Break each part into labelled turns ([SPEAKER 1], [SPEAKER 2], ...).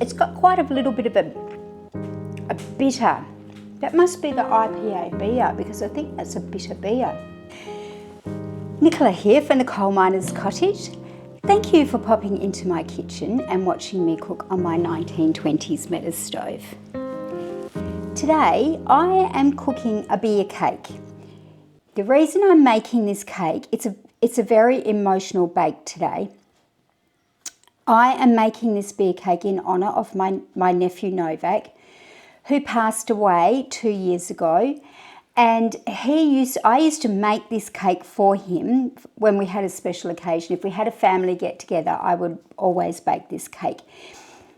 [SPEAKER 1] It's got quite a little bit of a bitter. That must be the IPA beer, because I think that's a bitter beer. Nicola here from the Coal Miners' Cottage. Thank you for popping into my kitchen and watching me cook on my 1920s metal stove. Today I am cooking a beer cake. The reason I'm making this cake, it's a very emotional bake today. I am making this beer cake in honour of my nephew Novak, who passed away 2 years ago. And I used to make this cake for him when we had a special occasion. If we had a family get together, I would always bake this cake.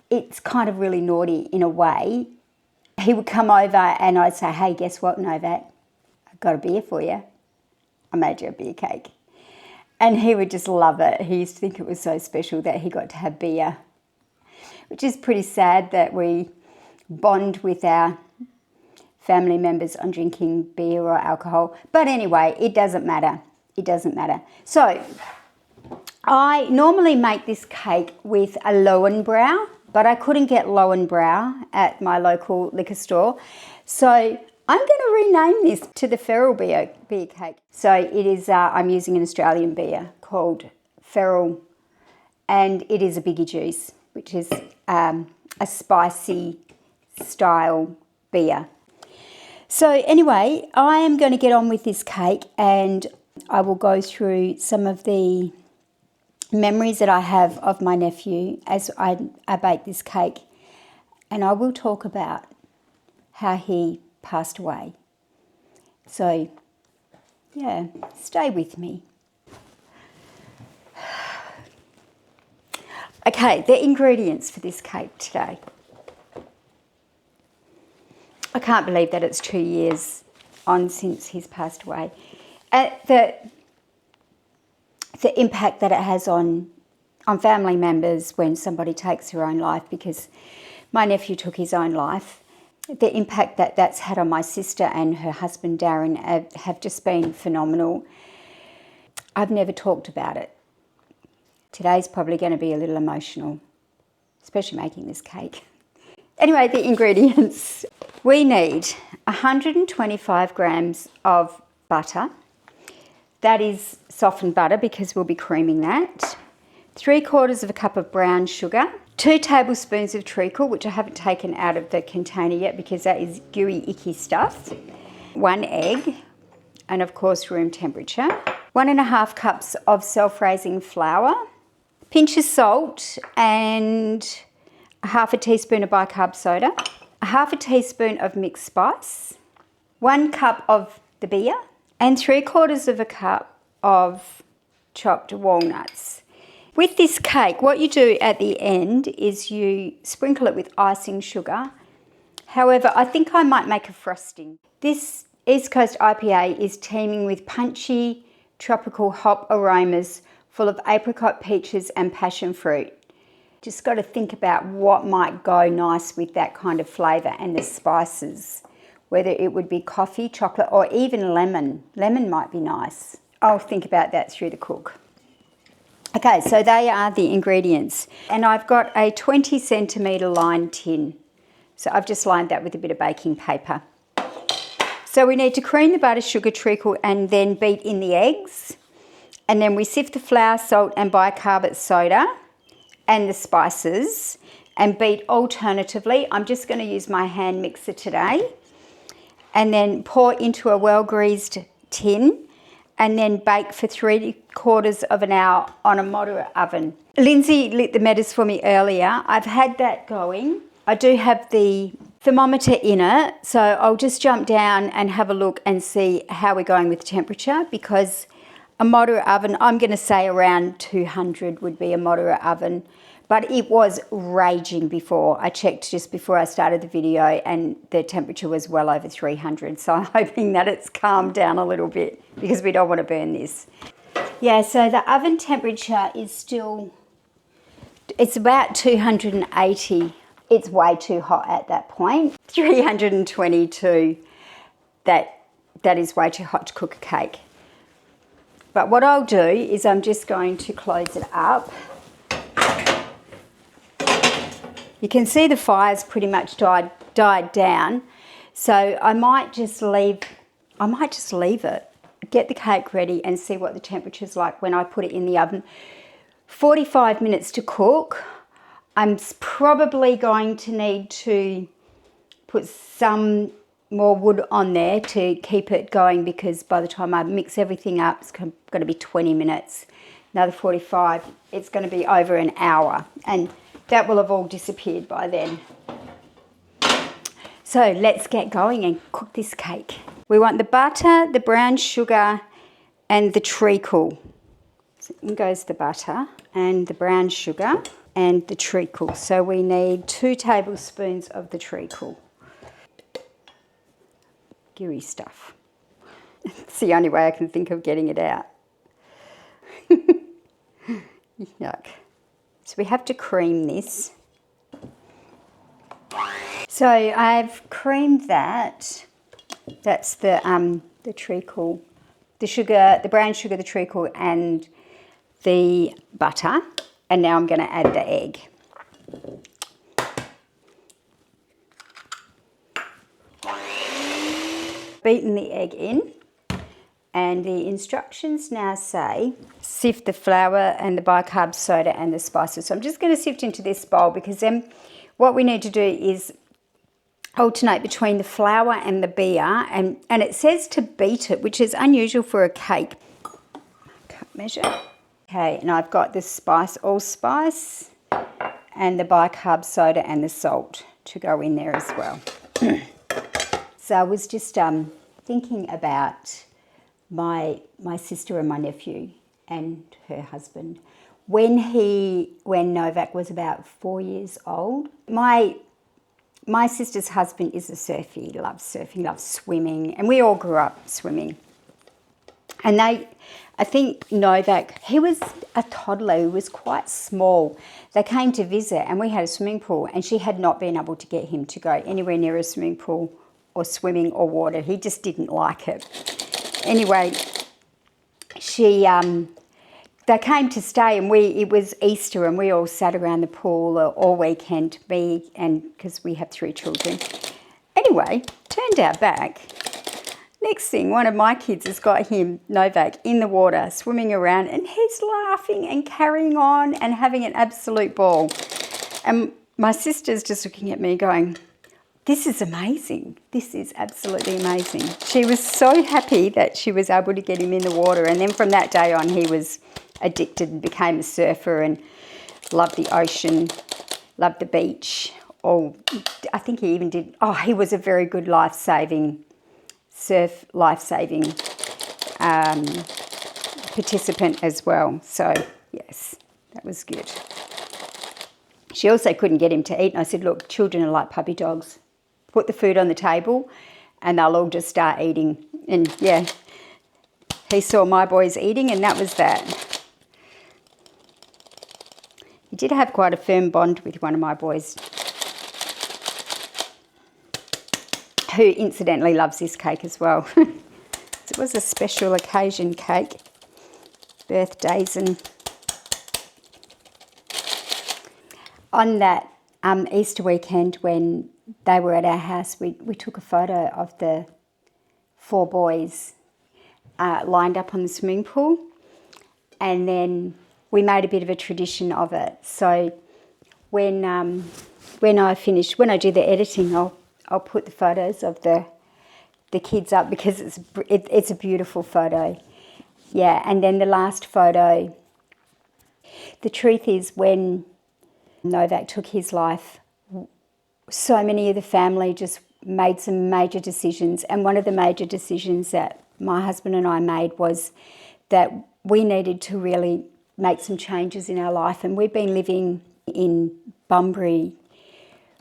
[SPEAKER 1] It's kind of really naughty in a way. He would come over and I'd say, hey, guess what, Novak? I've got a beer for you. I made you a beer cake. And he would just love it. He used to think it was so special that he got to have beer, which is pretty sad that we bond with our family members on drinking beer or alcohol. But anyway, it doesn't matter. It doesn't matter. So I normally make this cake with a Lowenbrau, but I couldn't get Lowenbrau at my local liquor store. So I'm going to rename this to the Feral beer cake. So it is, I'm using an Australian beer called Feral, and it is a Biggie Juice, which is a spicy style beer. So anyway, I am going to get on with this cake, and I will go through some of the memories that I have of my nephew as I bake this cake, and I will talk about how he passed away. So yeah, stay with me. Okay, the ingredients for this cake today. I can't believe that it's 2 years on since he's passed away. The impact that it has on family members when somebody takes their own life, because my nephew took his own life. The impact that that's had on my sister and her husband Darren have just been phenomenal. I've never talked about it. Today's probably going to be a little emotional, especially making this cake. Anyway, the ingredients. We need 125 grams of butter. That is softened butter because we'll be creaming that. 3/4 cup of brown sugar. 2 tablespoons of treacle, which I haven't taken out of the container yet because that is gooey, icky stuff. 1 egg, and of course room temperature. 1.5 cups of self-raising flour. Pinch of salt and 1/2 teaspoon of bicarb soda, 1/2 teaspoon of mixed spice, 1 cup of the beer, and 3/4 cup of chopped walnuts. With this cake, what you do at the end is you sprinkle it with icing sugar. However, I think I might make a frosting. This East Coast IPA is teeming with punchy tropical hop aromas full of apricot, peaches and passion fruit. Just got to think about what might go nice with that kind of flavour and the spices, whether it would be coffee, chocolate or even lemon. Lemon might be nice. I'll think about that through the cook. Okay, so they are the ingredients. And I've got a 20 centimetre lined tin. So I've just lined that with a bit of baking paper. So we need to cream the butter, sugar, treacle and then beat in the eggs. And then we sift the flour, salt and bicarbonate soda and the spices and beat alternatively. I'm just going to use my hand mixer today, and then pour into a well-greased tin and then bake for 3/4 of an hour on a moderate oven. Lindsay lit the meters for me earlier. I've had that going. I do have the thermometer in it, so I'll just jump down and have a look and see how we're going with temperature, because a moderate oven, I'm going to say around 200 would be a moderate oven. But it was raging before. I checked just before I started the video and the temperature was well over 300. So I'm hoping that it's calmed down a little bit because we don't want to burn this. Yeah, so the oven temperature is still, it's about 280. It's way too hot at that point. 322, that is way too hot to cook a cake. But what I'll do is I'm just going to close it up You can see the fire's pretty much died down. So I might just leave it, get the cake ready and see what the temperature's like when I put it in the oven. 45 minutes to cook. I'm probably going to need to put some more wood on there to keep it going, because by the time I mix everything up, it's going to be 20 minutes. Another 45, it's going to be over an hour, and that will have all disappeared by then. So let's get going and cook this cake. We want the butter, the brown sugar, and the treacle. So in goes the butter and the brown sugar and the treacle. So we need 2 tablespoons of the treacle. Gooey stuff. It's the only way I can think of getting it out. Yuck. So we have to cream this. So I've creamed that. That's the treacle, the sugar, the brown sugar, the treacle, and the butter. And now I'm going to add the egg. Beaten the egg in, and the instructions now say sift the flour and the bicarb soda and the spices. So I'm just going to sift into this bowl, because then what we need to do is alternate between the flour and the beer, and it says to beat it, which is unusual for a cake. Cup measure. Okay, and I've got the allspice and the bicarb soda and the salt to go in there as well. So I was just thinking about my sister and my nephew and her husband. When Novak was about 4 years old, my sister's husband is a surfer. He loves surfing, loves swimming, and we all grew up swimming. And I think Novak, he was a toddler who was quite small. They came to visit and we had a swimming pool, and she had not been able to get him to go anywhere near a swimming pool or swimming or water. He just didn't like it. Anyway, they came to stay, and it was Easter, and we all sat around the pool all weekend, because we have 3 children. Anyway, turned our back. Next thing, one of my kids has got him, Novak, in the water, swimming around, and he's laughing and carrying on and having an absolute ball. And my sister's just looking at me going, this is amazing. This is absolutely amazing. She was so happy that she was able to get him in the water. And then from that day on, he was addicted and became a surfer and loved the ocean, loved the beach. I think he even did, he was a very good life-saving participant as well. So, yes, that was good. She also couldn't get him to eat. And I said, look, children are like puppy dogs. Put the food on the table and they'll all just start eating. And, yeah, he saw my boys eating, and that was that. He did have quite a firm bond with one of my boys, who incidentally loves this cake as well. It was a special occasion cake, birthdays, and on that Easter weekend when they were at our house, we took a photo of the 4 boys lined up on the swimming pool, and then we made a bit of a tradition of it. So when I do the editing, I'll put the photos of the kids up, because it's a beautiful photo. Yeah, and then the last photo, the truth is, when Novak took his life, so many of the family just made some major decisions, and one of the major decisions that my husband and I made was that we needed to really make some changes in our life. And we've been living in Bunbury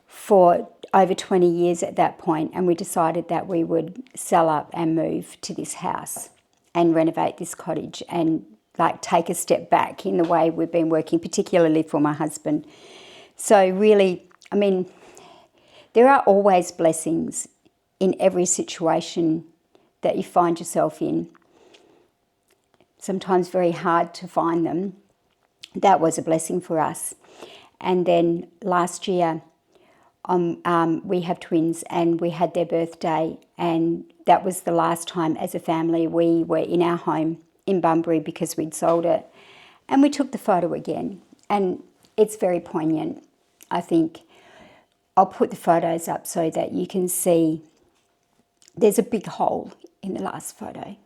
[SPEAKER 1] for over 20 years at that point, and we decided that we would sell up and move to this house and renovate this cottage and take a step back in the way we've been working, particularly for my husband. So really, I mean, there are always blessings in every situation that you find yourself in. Sometimes very hard to find them. That was a blessing for us. And then last year, we have twins, and we had their birthday, and that was the last time as a family we were in our home in Bunbury because we'd sold it. And we took the photo again, and it's very poignant. I think I'll put the photos up so that you can see there's a big hole in the last photo.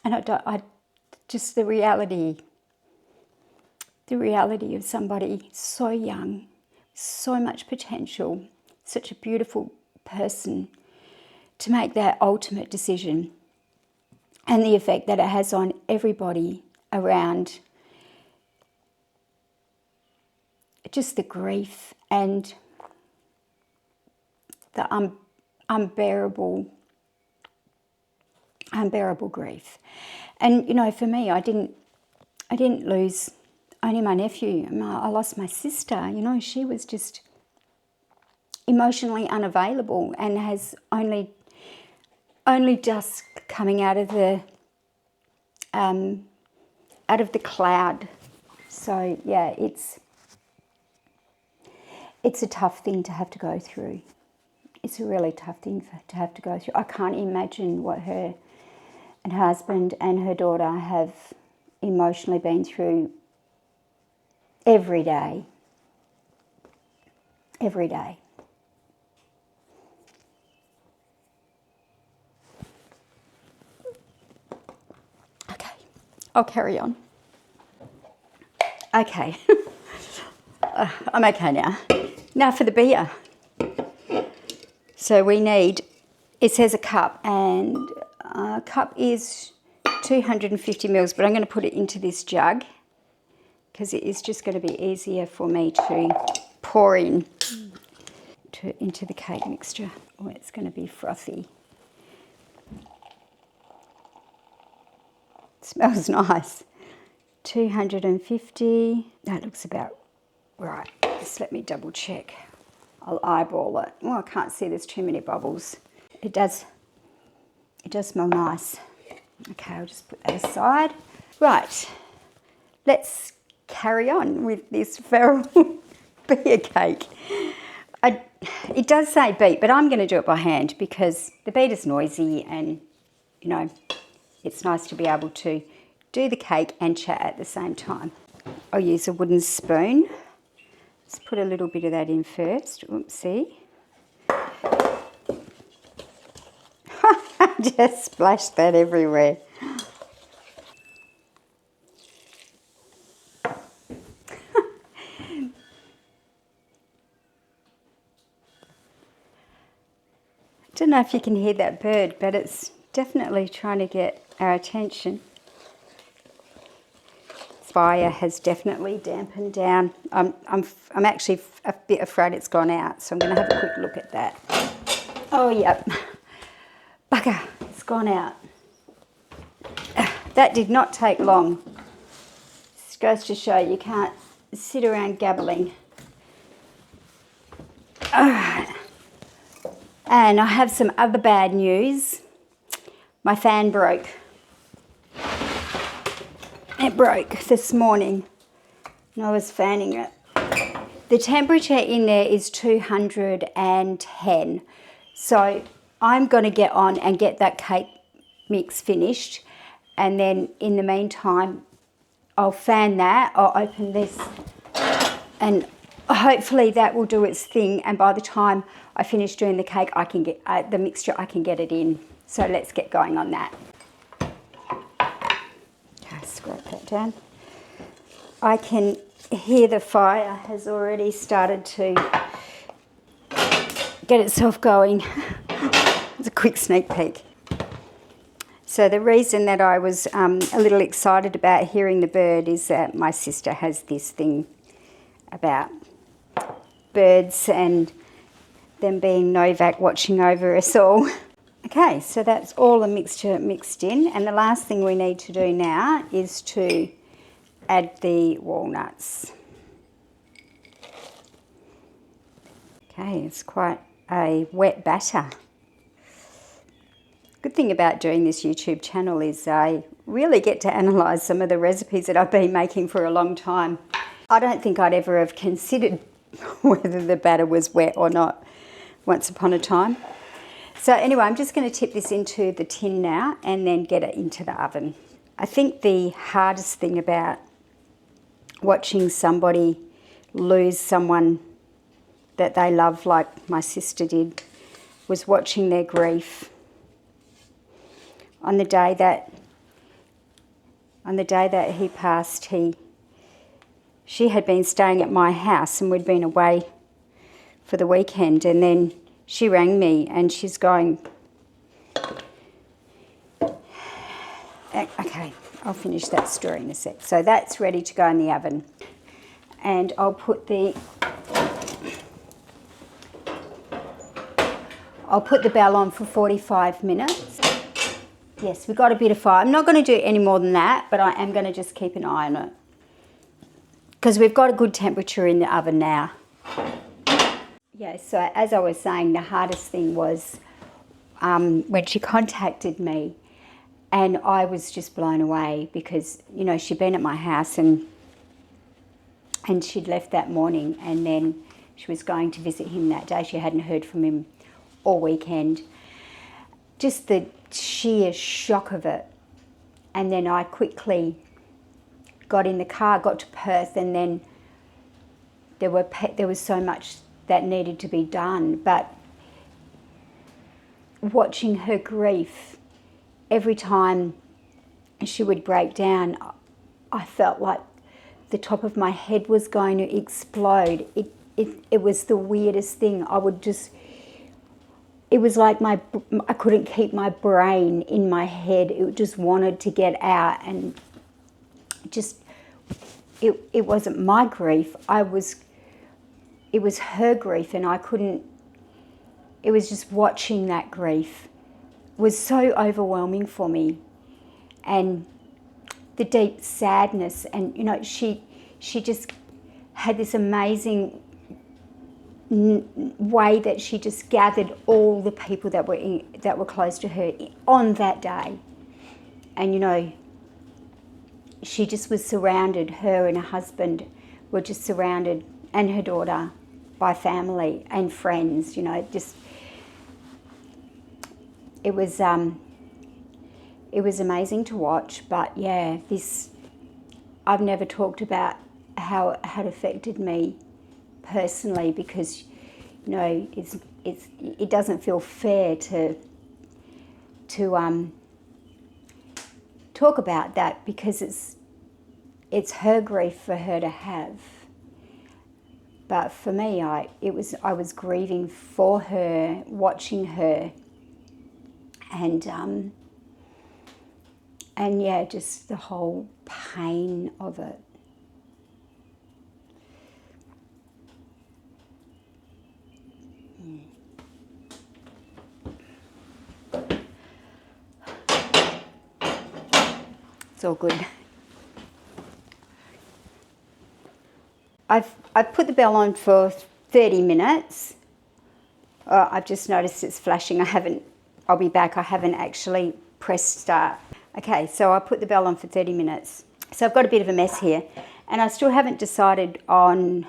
[SPEAKER 1] And just the reality of somebody so young, so much potential, such a beautiful person, to make that ultimate decision, and the effect that it has on everybody around, just the grief and the unbearable grief. And you know, for me, I didn't lose only my nephew. I lost my sister. You know, she was just emotionally unavailable and has only just coming out of the cloud. So yeah, it's a tough thing to have to go through. It's a really tough thing to have to go through. I can't imagine what her and her husband and her daughter have emotionally been through every day. Every day. Okay, I'll carry on. Okay. I'm okay now. Now for the beer. So we need, it says a cup, and a cup is 250 mils, but I'm going to put it into this jug because it is just going to be easier for me to pour into the cake mixture. Oh, it's going to be frothy. It smells nice. 250, that looks about right. Just let me double check. I'll eyeball it. Oh, I can't see, there's too many bubbles. It does smell nice. Okay, I'll just put that aside. Right, let's carry on with this feral beer cake. It does say beat, but I'm going to do it by hand because the beat is noisy, and you know, it's nice to be able to do the cake and chat at the same time. I'll use a wooden spoon. Let's put a little bit of that in first. Oopsie. Just splashed that everywhere. I don't know if you can hear that bird, but it's definitely trying to get our attention. Fire has definitely dampened down. I'm actually a bit afraid it's gone out, so I'm going to have a quick look at that. Oh, yep. Bugger, it's gone out. That did not take long. This goes to show you can't sit around gabbling. Alright. And I have some other bad news. My fan broke. It broke this morning and I was fanning it. The temperature in there is 210. So I'm going to get on and get that cake mix finished. And then in the meantime, I'll fan that. I'll open this and hopefully that will do its thing. And by the time I finish doing the cake, I can get the mixture, I can get it in. So let's get going on that. Scrape that down. I can hear the fire has already started to get itself going. It's a quick sneak peek. So the reason that I was a little excited about hearing the bird is that my sister has this thing about birds and them being Novak watching over us all. Okay, so that's all the mixture mixed in, and the last thing we need to do now is to add the walnuts. Okay, it's quite a wet batter. Good thing about doing this YouTube channel is I really get to analyse some of the recipes that I've been making for a long time. I don't think I'd ever have considered whether the batter was wet or not once upon a time. So anyway, I'm just going to tip this into the tin now and then get it into the oven. I think the hardest thing about watching somebody lose someone that they love, like my sister did, was watching their grief. On the day that he passed, she had been staying at my house and we'd been away for the weekend, and then she rang me and she's going, okay, I'll finish that story in a sec. So that's ready to go in the oven, and I'll put the bell on for 45 minutes. Yes, we've got a bit of fire. I'm not going to do any more than that, but I am going to just keep an eye on it because we've got a good temperature in the oven now. Yeah, so as I was saying, the hardest thing was when she contacted me, and I was just blown away because, you know, she'd been at my house and she'd left that morning, and then she was going to visit him that day. She hadn't heard from him all weekend. Just the sheer shock of it. And then I quickly got in the car, got to Perth, and then there was so much that needed to be done. But watching her grief, every time she would break down, I felt like the top of my head was going to explode. It was the weirdest thing. It was like I couldn't keep my brain in my head. It just wanted to get out, and it wasn't my grief. It was her grief, and I couldn't. It was just watching that grief was so overwhelming for me, and the deep sadness, and you know, she just had this amazing way that she just gathered all the people that were close to her on that day, and you know, she just was surrounded. Her and her husband were just surrounded, and her daughter, by family and friends. You know, just it was amazing to watch. But yeah, I've never talked about how it had affected me personally, because you know, it doesn't feel fair to talk about that, because it's her grief for her to have. But for me, I was grieving for her, watching her, and yeah, just the whole pain of it. It's all good. I've put the bell on for 30 minutes. I've just noticed it's flashing. I'll be back. I haven't actually pressed start. Okay, so I put the bell on for 30 minutes. So I've got a bit of a mess here, and I still haven't decided on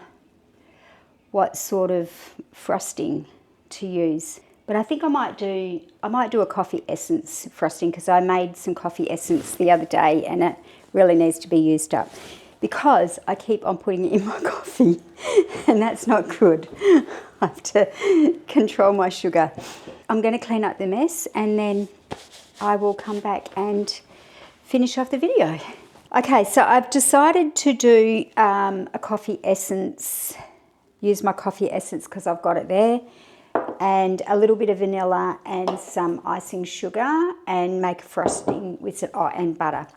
[SPEAKER 1] what sort of frosting to use. But I think I might do a coffee essence frosting, because I made some coffee essence the other day and it really needs to be used up, because I keep on putting it in my coffee and that's not good. I have to control my sugar. I'm going to clean up the mess and then I will come back and finish off the video. Okay, so I've decided to do a coffee essence, use my coffee essence because I've got it there, and a little bit of vanilla and some icing sugar, and make a frosting with it, and butter.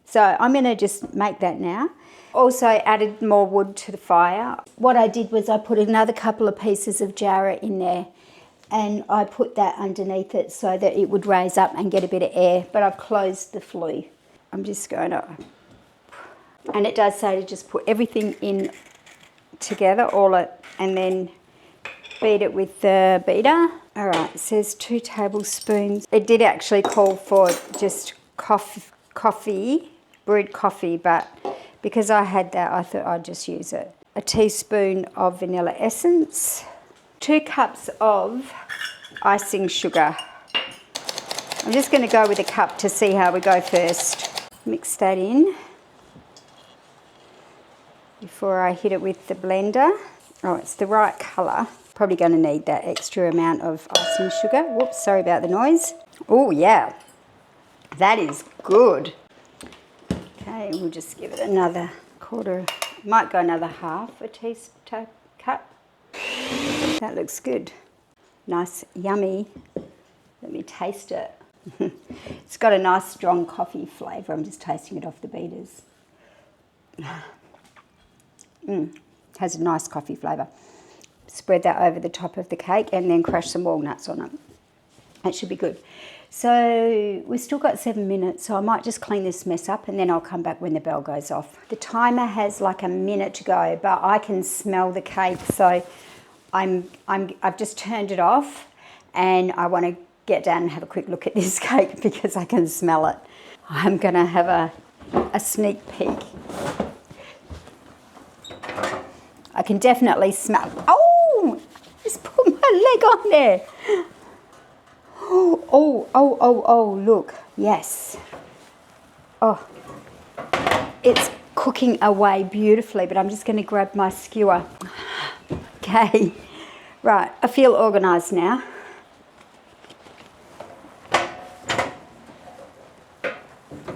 [SPEAKER 1] So I'm going to just make that now. Also added more wood to the fire. What I did was I put another couple of pieces of jarrah in there, and I put that underneath it so that it would raise up and get a bit of air, but I've closed the flue. I'm just going to, and it does say to just put everything in together, and then beat it with the beater. All right, it says 2 tablespoons. It did actually call for just coffee, brewed coffee, but because I had that, I thought I'd just use it. a teaspoon of vanilla essence, 2 cups of icing sugar. I'm just going to go with a cup to see how we go first. Mix that in before I hit it with the blender. Oh, it's the right colour. Probably going to need that extra amount of icing sugar. Whoops, sorry about the noise. Oh yeah, that is good. Okay, we'll just give it another quarter, might go another half a teaspoon cup. That looks good. Nice, yummy. Let me taste it. It's got a nice strong coffee flavour. I'm just tasting it off the beaters. Has a nice coffee flavour. Spread that over the top of the cake and then crush some walnuts on it. That should be good. So we've still got 7 minutes, so I might just clean this mess up and then I'll come back when the bell goes off. The timer has like a minute to go, but I can smell the cake, so I've just turned it off and I want to get down and have a quick look at this cake because I can smell it. I'm going to have a sneak peek. I can definitely smell. Oh, just put my leg on there. Oh, look. Yes. Oh, it's cooking away beautifully, but I'm just going to grab my skewer. Okay. Right, I feel organised now.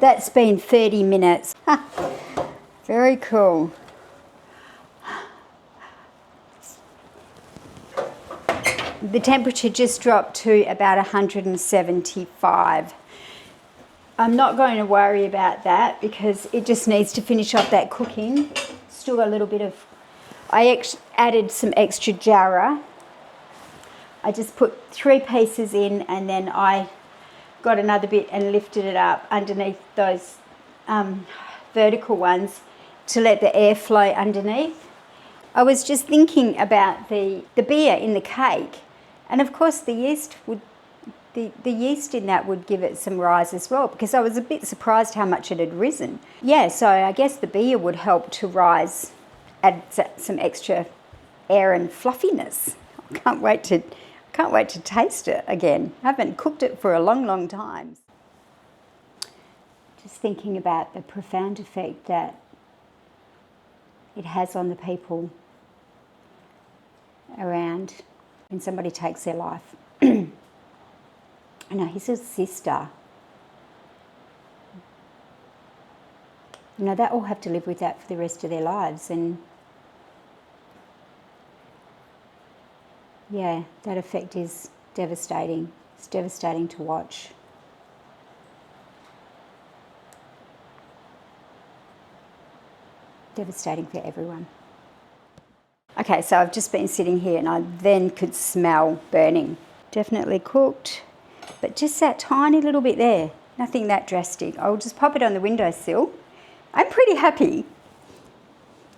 [SPEAKER 1] That's been 30 minutes. Very cool. The temperature just dropped to about 175. I'm not going to worry about that because it just needs to finish off that cooking. Still a little bit of... I added some extra jarrah. I just put 3 pieces in and then I got another bit and lifted it up underneath those vertical ones to let the air flow underneath. I was just thinking about the beer in the cake, and of course the yeast in that would give it some rise as well, because I was a bit surprised how much it had risen. Yeah, so I guess the beer would help to rise, add some extra air and fluffiness. I can't wait to taste it again. I haven't cooked it for a long time. Just thinking about the profound effect that it has on the people around when somebody takes their life. I know, his sister. You know, they all have to live with that for the rest of their lives, and yeah, that effect is devastating. It's devastating to watch. Devastating for everyone. Okay, so I've just been sitting here and I then could smell burning. Definitely cooked, but just that tiny little bit there. Nothing that drastic. I'll just pop it on the windowsill. I'm pretty happy.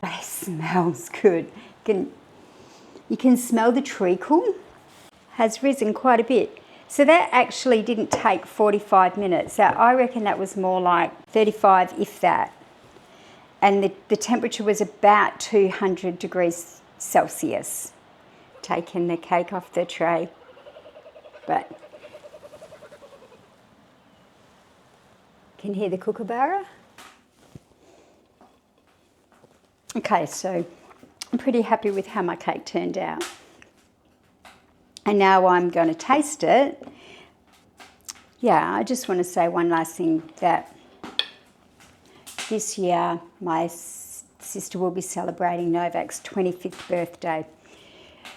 [SPEAKER 1] But it smells good. You can smell the treacle. Has risen quite a bit. So that actually didn't take 45 minutes. So I reckon that was more like 35, if that. And the temperature was about 200 degrees Celsius. Taking the cake off the tray. But can you hear the kookaburra? Okay, so I'm pretty happy with how my cake turned out. And now I'm going to taste it. Yeah, I just want to say one last thing, that this year my sister will be celebrating Novak's 25th birthday.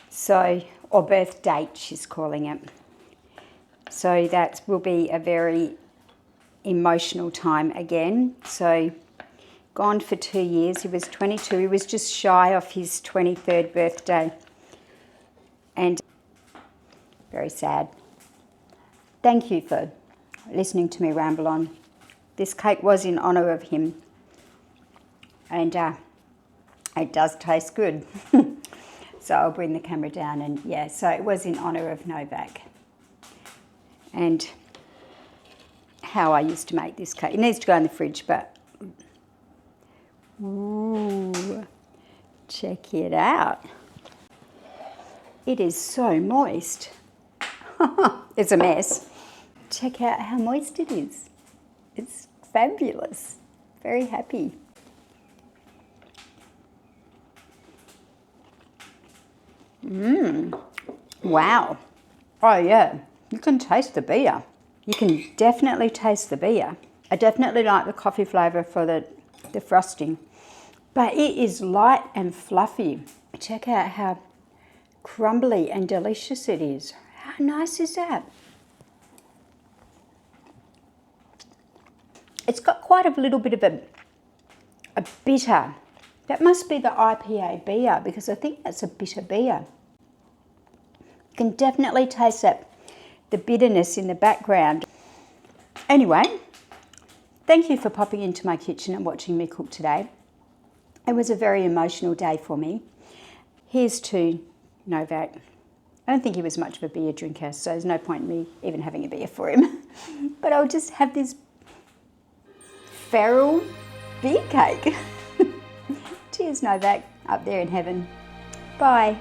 [SPEAKER 1] So, or birth date, she's calling it. So that will be a very emotional time again. So, gone for 2 years. He was 22. He was just shy of his 23rd birthday. And very sad. Thank you for listening to me ramble on. This cake was in honour of him. And it does taste good. So I'll bring the camera down, and yeah, so it was in honour of Novak. And how I used to make this cake. It needs to go in the fridge, but ooh, Check it out. It is so moist. It's a mess. Check out how moist it is. It's fabulous. Very happy. Wow. Oh yeah, you can taste the beer. You can definitely taste the beer. I definitely like the coffee flavour for the frosting. But it is light and fluffy. Check out how crumbly and delicious it is. How nice is that? It's got quite a little bit of a bitter. That must be the IPA beer because I think that's a bitter beer. You can definitely taste the bitterness in the background. Anyway, thank you for popping into my kitchen and watching me cook today. It was a very emotional day for me. Here's to Novak. I don't think he was much of a beer drinker, so there's no point in me even having a beer for him. But I'll just have this feral beer cake. Cheers, Novak, up there in heaven. Bye.